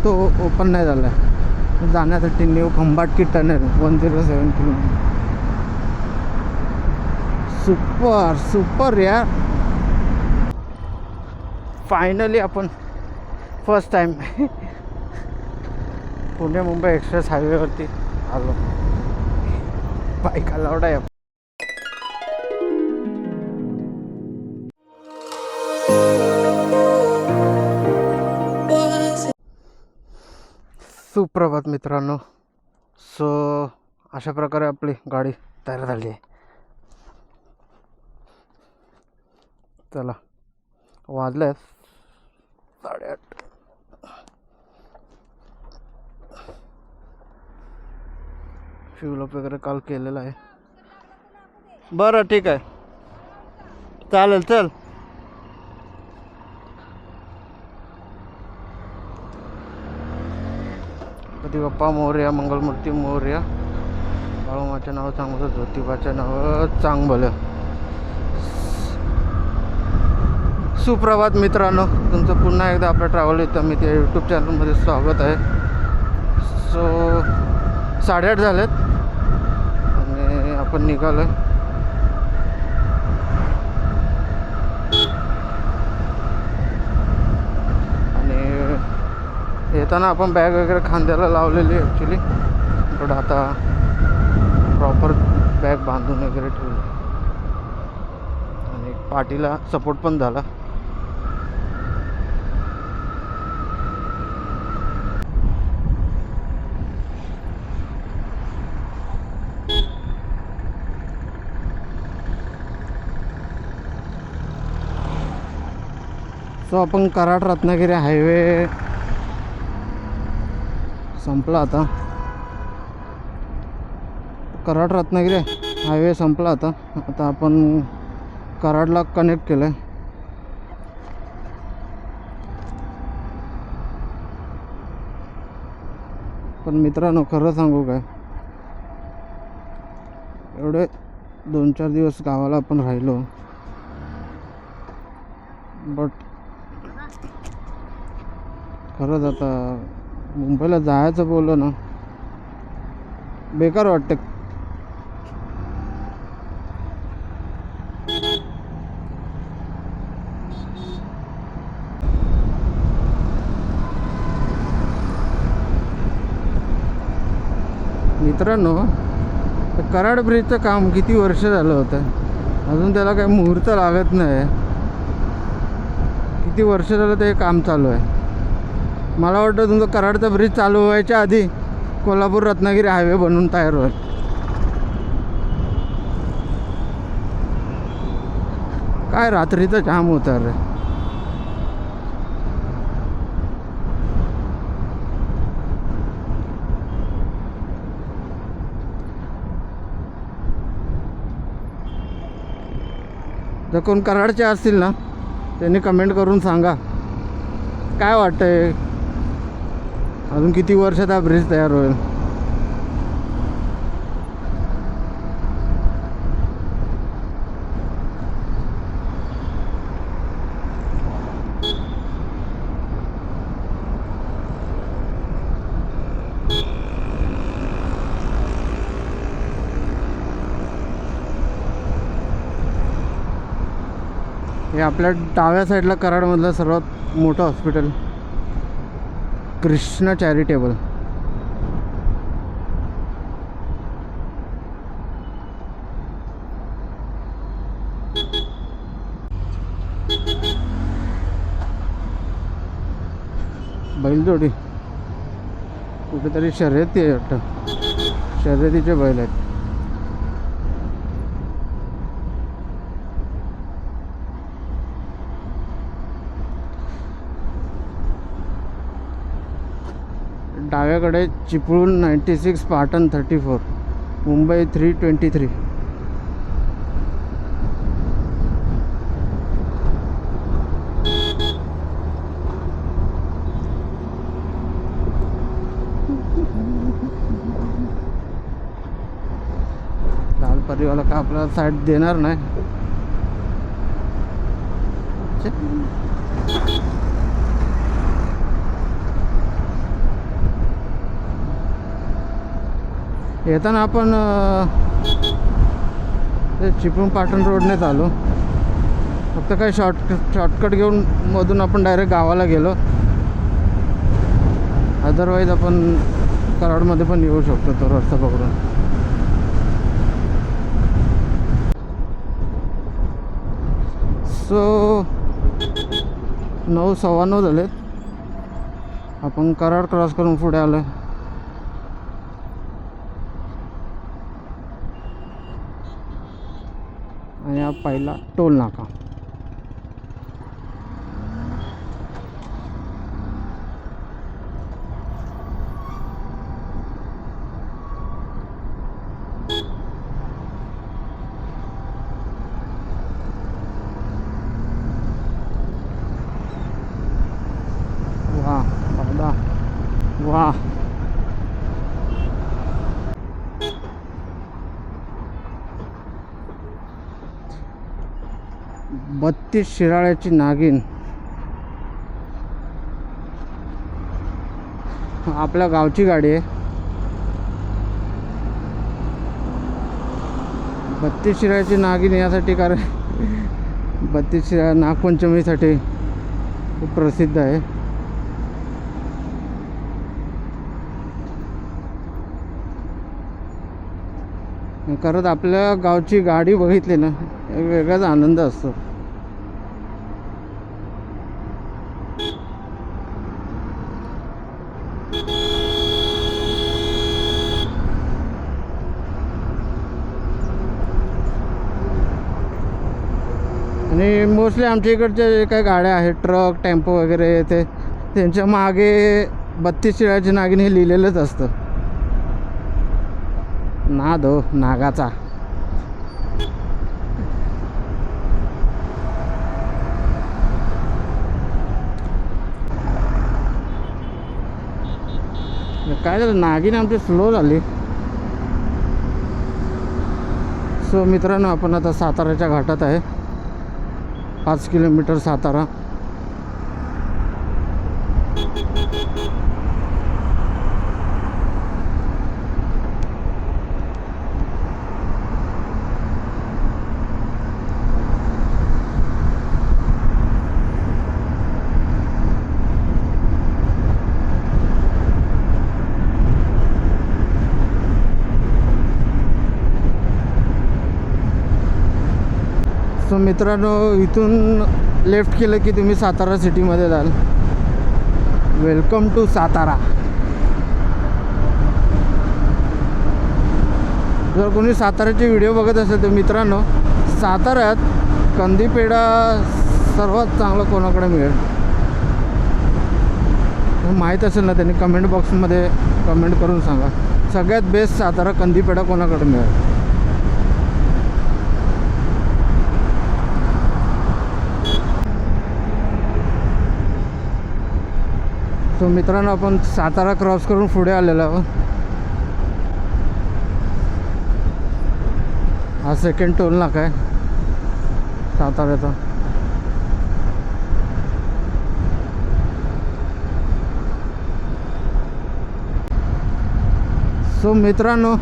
तो ओपन नाही झाला आहे जाण्यासाठी new Khambatki tunnel 107 kilometre. Super super यार. फायनली आपण first time Pune Mumbai express हायवेवरती आलो. बाईक अलाउड आहे. सुप्रभात मित्रांनो. सो अशा प्रकारे आपली गाडी तयार झाली आहे. चला वाजले 8:30. फ्यूल अप वगैरे काल केलेलं आहे. बरं ठीक आहे चालेल. चल गणपती बाप्पा मोरया, मंगलमूर्ती मोरया. बाळूमाच्या नाव चांगलं, ज्योतिबाच्या नाव चांग भलं. सुप्रभात मित्रांनो, तुमचं पुन्हा एकदा आपल्या ट्रॅव्हल इथं मी ते यूट्यूब चॅनलमध्ये स्वागत आहे. सो 8:30 झालेत आणि आपण निघालो आहे. येताना आपण बॅग वगैरे खांद्याला लावलेली ॲक्च्युली, पण आता प्रॉपर बॅग बांधून वगैरे ठेवली आणि पाठीला सपोर्ट पण झाला. सो आपण कराड रत्नागिरी हायवे संपला. कराड रत्नागिरी हायवे संपला. आता आपण कराडला कनेक्ट केलं आहे. पण मित्रांनो खरं सांगू काय, एवढे 2-4 दिवस गावाला आपण राहिलो, बट खरंच आता मुंबईला जायचं बोललं ना बेकार वाटतं. मित्रांनो कराड ब्रिजचं काम किती वर्ष झालं होतं, अजून त्याला काही मुहूर्त लागत नाही. किती वर्ष झालं ते काम चालू आहे. मला वाटतं तुमचं कराडचा ब्रिज चालू व्हायच्या आधी कोल्हापूर रत्नागिरी हायवे बनवून तयार होईल. काय रात्रीचं जाम होतं रे. जर कोण कराडचे असतील ना त्यांनी कमेंट करून सांगा काय वाटतंय, अजून किती वर्षात हा ब्रिज तयार होईल. हे आपल्या डाव्या साईडला कराडमधलं सर्वात मोठं हॉस्पिटल कृष्णा चॅरिटेबल. बैलजोडी कुठेतरी शर्यती आहे वाटतं, शर्यतीचे बैल आहेत. डाव्याकडे चिपळूण 96, पाटण 34, मुंबई 323. लाल परिवाला का आपल्याला साईड देणार नाही. येताना आपण ते चिपळूण पाटण रोडनेच आलो. फक्त काही शॉर्टकट घेऊन मधून आपण डायरेक्ट गावाला गेलो. अदरवाईज आपण कराडमध्ये पण येऊ शकतो तो रस्ता पकडून. सो 9:15 झालेत. आपण कराड क्रॉस करून पुढे आलो. आणि हा पहिला टोल नाका. वाह दादा वाह. बत्तीस शिराळ्याची नागिन आपल्या गावची गाडी आहे. 32 शिराळ्याची नागिन यासाठी कारण 32 शिराळा नागपंचमीसाठी खूप प्रसिद्ध आहे. खरंच आपल्या गावची गाडी बघितली ना एक वेगळाच आनंद असतो. आणि मोस्टली आमच्या इकडच्या जे काही गाड्या आहेत ट्रक टेम्पो वगैरे ते त्यांच्या मागे 32 शिराळ्याची नागिन हे लिहिलेलंच असतं. नाद हो नागाचा. काय झालं नागिन आमची स्लो झाली. सो मित्रांनो आपण आता साताराच्या घाटात आहे. 5 किलोमीटर सातारा. सो मित्रांनो इथून लेफ्ट केलं की तुम्ही सातारा सिटीमध्ये जाल. Welcome to Satara. जर कोणी साताऱ्याचे व्हिडिओ बघत असेल तर मित्रांनो साताऱ्यात कंदी पेढा सर्वात चांगला कोणाकडे मिळेल माहीत असेल ना त्यांनी कमेंट बॉक्समध्ये कमेंट करून सांगा. सगळ्यात बेस्ट सातारा कंदी पेढा कोणाकडे मिळेल. सो मित्रांनो आपण सातारा क्रॉस करून पुढे आलेलो आहोत. हा सेकंड टोल नाका आहे साताऱ्याचा. सो मित्रांनो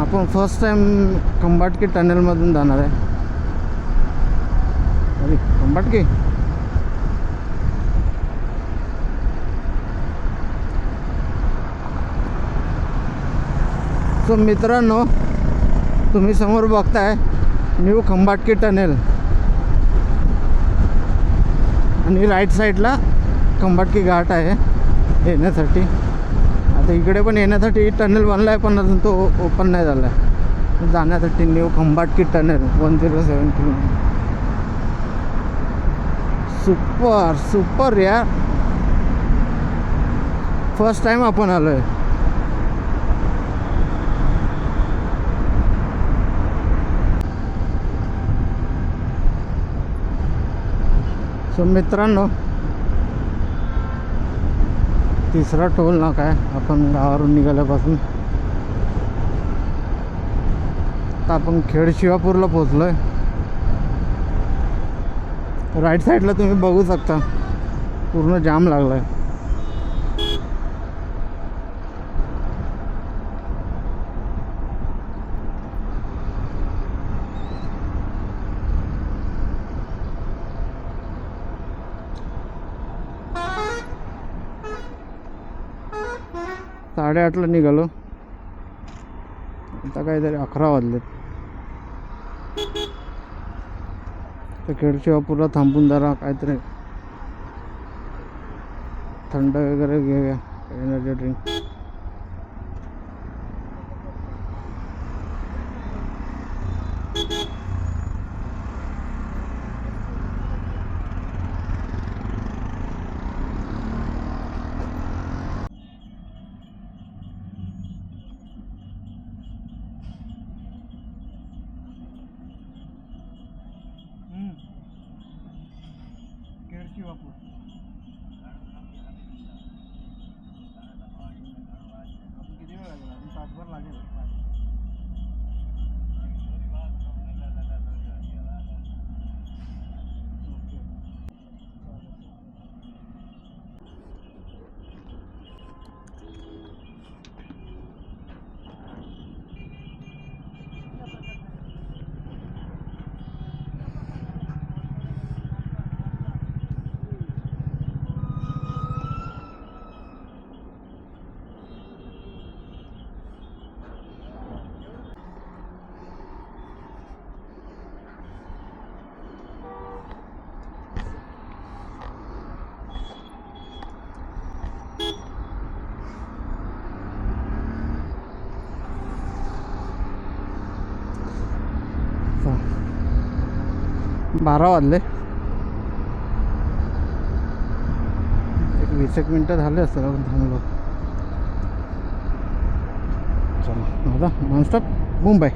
आपण फर्स्ट टाइम खंबाटकी टनेलमधून जाणार आहे. अरे खंबाटकी सो मित्रांनो तुम्ही समोर बघताय न्यू खंबाटकी टनेल आणि राईट साईडला खंबाटकी घाट आहे येण्यासाठी. आता इकडे पण येण्यासाठी टनेल बनला आहे पण अजून तो ओपन नाही झाला आहे. जाण्यासाठी new Khambatki tunnel 107 kilometre. Super super यार. फर्स्ट टाइम आपण आलो आहे. सो मित्रांनो तिसरा टोल नाका आहे आपण गावावरून निघाल्यापासून. आता आपण खेड शिवापूरला पोचलो आहे. राईट साईडला तुम्ही बघू शकता पूर्ण जाम लागला आहे. 8:30ला निघालो, आता काहीतरी 11 वाजलेत. तर केळशिवापूरला थांबून जरा काहीतरी थंड वगैरे घेऊया, एनर्जी ड्रिंक. केळशिवापूर अजून किती वेळ लागेल? अजून तासभर लागेल. बारा वाजले. 20 मिनटं झाले असतील आपण थांबलो. चला आता नॉनस्टॉप मुंबई.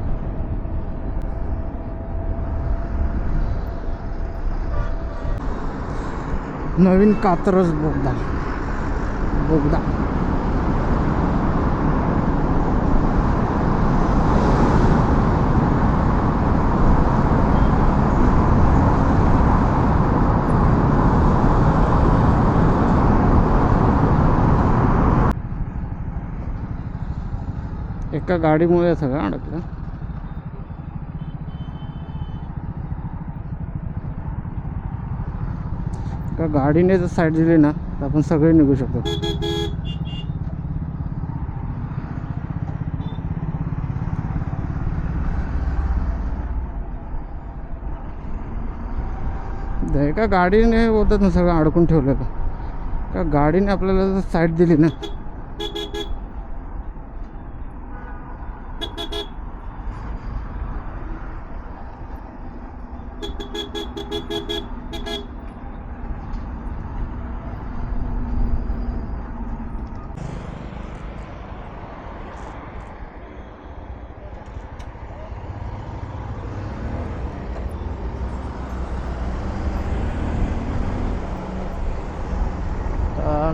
नवीन कात्रज बोगदा. एका गाडीमुळे सगळं अडकलं. एका गाडीने जर साईड दिली ना तर आपण सगळे निघू शकतो. एका गाडीने बोलतात ना सगळं अडकून ठेवलेलं. एका गाडीने आपल्याला जर साईड दिली ना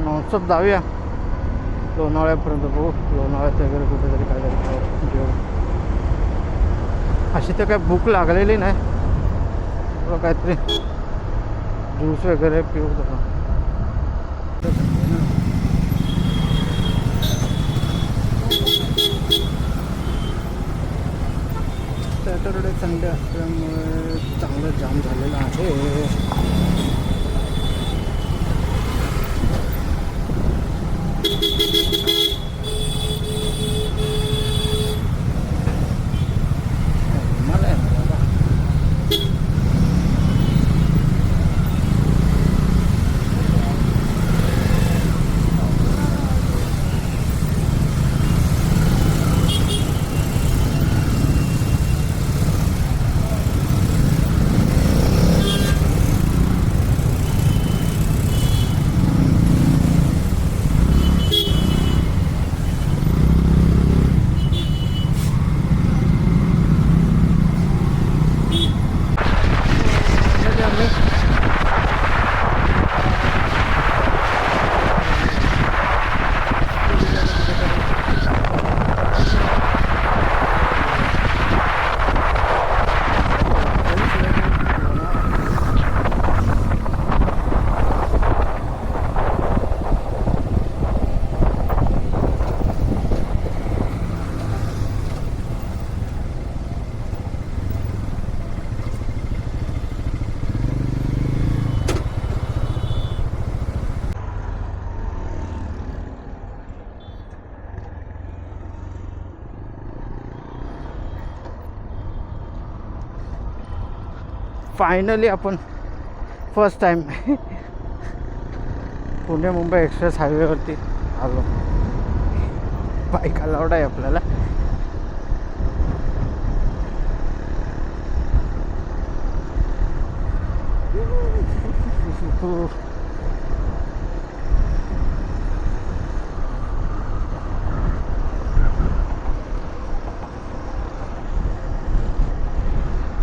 नॉनस्टॉप जाऊया लोणावळ्यापर्यंत. बघू लोणावळ्यात वगैरे कुठेतरी काहीतरी घेऊ. अशी तर काय भूक लागलेली नाही, थोडं काहीतरी ज्यूस वगैरे पिऊ. सॅटरडे संडे असल्यामुळे चांगलं जाम झालेलं आहे. फायनली आपण first time Pune Mumbai express हायवेवरती आलो. बाईक अलाउड आहे आपल्याला.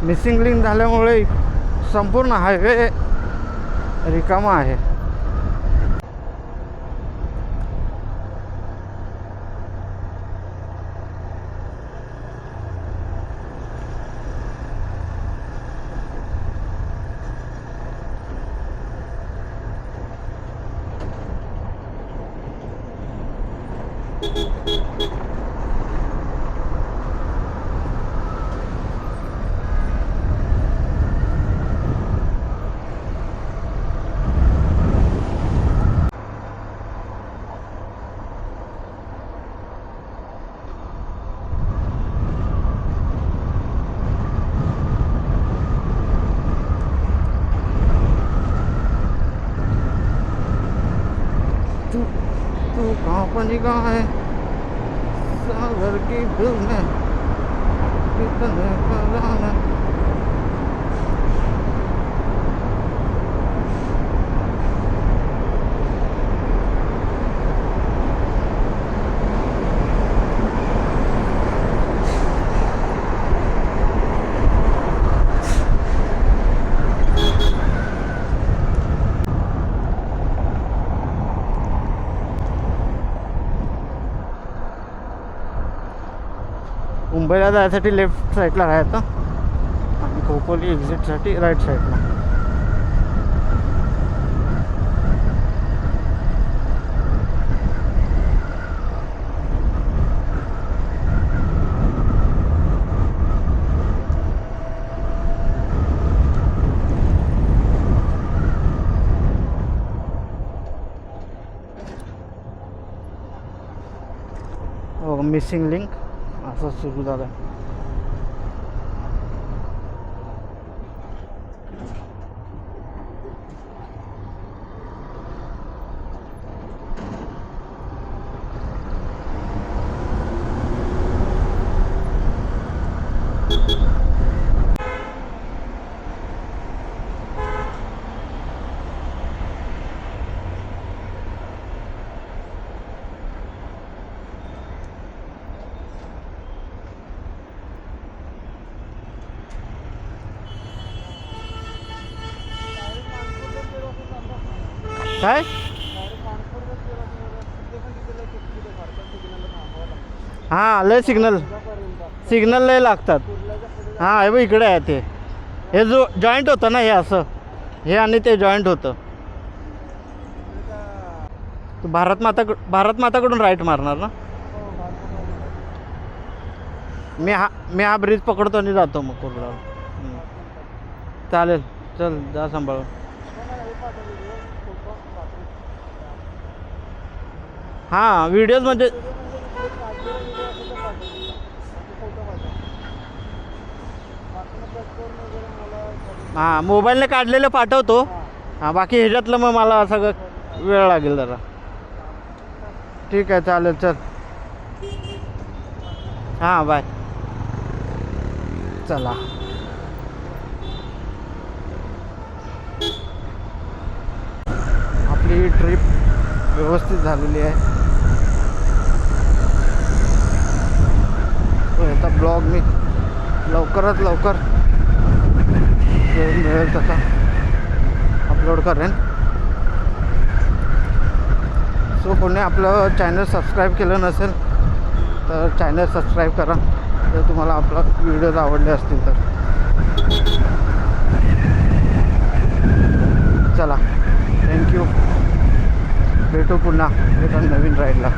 मिसिंग लिंक झाल्यामुळे संपूर्ण हायवे रिकामा आहे. तू कहाँ पहुँची कहाँ है सागर की दिल में कितने फलाना. मुंबईला जायसाठी लेफ्ट साईडला राहायचं आणि खोपोली एक्झिटसाठी राईट साईडला. हो मिसिंग लिंक असं सुरू झालं. काय हां लय सिग्नल लय लागतात. हां हे बघ इकडे आहे ते. हे जो जॉईंट होतं ना हे असं हे आणि ते जॉईंट होतं. तू भारत माताकडून राईट मारणार ना. मी हा ब्रिज पकडतो आणि जातो मग कुर्ला. चालेल चल जा सांभाळून. हां व्हिडिओजमध्ये हां मोबाईलने काढलेलं पाठवतो. हां बाकी ह्याच्यातलं मग मला सगळं वेळ लागेल जरा. ठीक आहे चालेल चल. हां बाय. चला आपली ट्रिप व्यवस्थित झालेली आहे. याचा ब्लॉग मी लवकरात लवकर मिळेल तसा अपलोड करेन. सो कोणी आपलं चॅनल सबस्क्राईब केलं नसेल तर चॅनल सबस्क्राईब करा जर तुम्हाला आपला व्हिडिओज आवडले असतील तर. चला थँक्यू. भेटू पुन्हा एका नवीन राईडला.